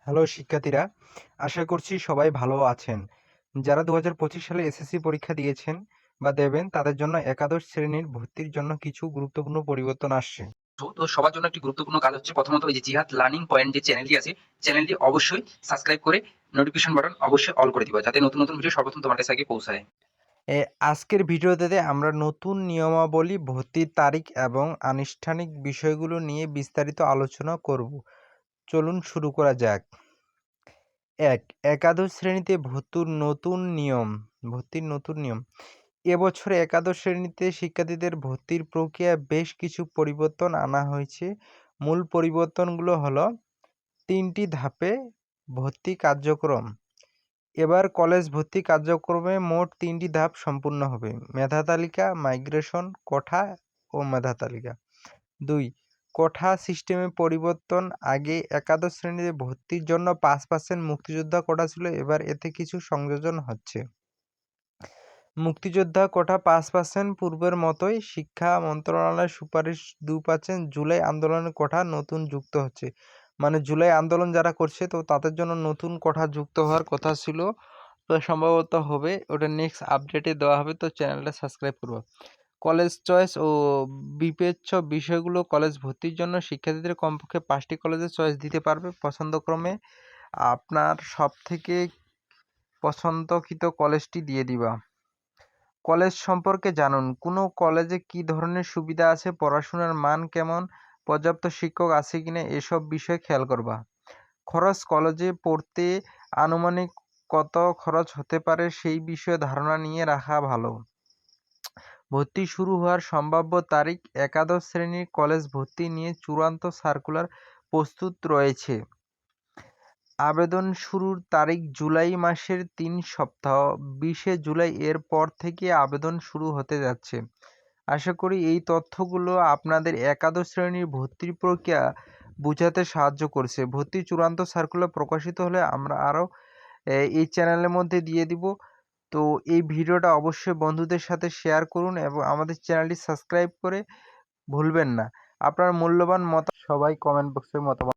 Hello শিক্ষার্থীরা, আশা করছি সবাই ভালো আছেন। যারা 2025 সালে এসএসসি পরীক্ষা দিয়েছেন বা দেবেন তাদের জন্য একাদশ শ্রেণীর ভর্তির জন্য কিছু গুরুত্বপূর্ণ পরিবর্তন আসছে। তো সবার জন্য একটি গুরুত্বপূর্ণ কাজ হচ্ছে প্রথমত এই যে জিহাদ লার্নিং পয়েন্ট যে চ্যানেলটি আছে, চ্যানেলটি অবশ্যই সাবস্ক্রাইব করে নোটিফিকেশন বাটন অবশ্যই অল করে দিবা, যাতে নতুন নতুন ভিডিও সর্বপ্রথম তোমার কাছে আগে পৌঁছায়। এ আজকের ভিডিওতে আমরা নতুন নিয়মাবলী, ভর্তির তারিখ এবং আনুষ্ঠানিক বিষয়গুলো নিয়ে বিস্তারিত আলোচনা করব। চলুন শুরু করা যাক। একাদশ শ্রেণীতে ভর্তির নতুন নিয়ম। এবছর একাদশ শ্রেণীতে শিক্ষার্থীদের ভর্তির প্রক্রিয়ায় বেশ কিছু পরিবর্তন আনা হয়েছে। মূল পরিবর্তনগুলো হলো ৩টি ধাপে ভর্তি কার্যক্রম। এবার কলেজ ভর্তি কার্যক্রমে মোট ৩টি ধাপ সম্পূর্ণ হবে: মেধা তালিকা, মাইগ্রেশন, কোঠা ও মেধা তালিকা। ২. কোঠা সিস্টেমে পরিবর্তন। আগে একাদশ শ্রেণীতে ভর্তির জন্য ৫% মুক্তিযোদ্ধা কোটা ছিল, এবার এতে কিছু সংযোজন হচ্ছে। মুক্তিযোদ্ধা কোটা ৫%, পূর্বের মতোই। শিক্ষা মন্ত্রণালয়ের সুপারিশ ২%। জুলাই আন্দোলনের কোটা নতুন যুক্ত হচ্ছে, মানে জুলাই আন্দোলন যারা করছে তো তাদের জন্য নতুন কোটা যুক্ত হওয়ার কথা ছিল, তো সম্ভবত হবে, ওটা নেক্সট আপডেটে দেওয়া হবে, তো চ্যানেলটা সাবস্ক্রাইব করবো। কলেজ চয়েস ও বিবেচ্য বিষয়গুলো। কলেজ ভর্তির জন্য শিক্ষার্থীদের কমপক্ষে 5টি কলেজের চয়েস দিতে পারবে। পছন্দক্রমে আপনার সব থেকে পছন্দকৃত কলেজটি দিয়ে দিবা। কলেজ সম্পর্কে জানুন। কোনো কলেজে কী ধরনের সুবিধা আছে, পড়াশোনার মান কেমন, পর্যাপ্ত শিক্ষক আছে কিনা, এসব বিষয় খেয়াল করবা। খরচ। কলেজে পড়তে আনুমানিক কত খরচ হতে পারে সেই বিষয়ে ধারণা নিয়ে রাখা ভালো। ভর্তি শুরু হওয়ার সম্ভাব্য তারিখ। একাদশ শ্রেণীর কলেজ ভর্তি নিয়ে চূড়ান্ত সার্কুলার প্রস্তুত রয়েছে। আবেদন শুরুর তারিখ জুলাই মাসের ৩ সপ্তাহ, ২০শে জুলাই। এর পর থেকে আবেদন শুরু হতে যাচ্ছে। আশা করি এই তথ্যগুলো আপনাদের একাদশ শ্রেণীর ভর্তির প্রক্রিয়া বুঝাতে সাহায্য করছে। ভর্তির চূড়ান্ত সার্কুলার প্রকাশিত হলে আমরা আরও এই চ্যানেলের মধ্যে দিয়ে দিব। তো এই ভিডিওটা অবশ্যই বন্ধুদের সাথে শেয়ার করুন এবং আমাদের চ্যানেলটি সাবস্ক্রাইব করে ভুলবেন না। আপনার মূল্যবান মত সবাই কমেন্ট বক্সে মতামত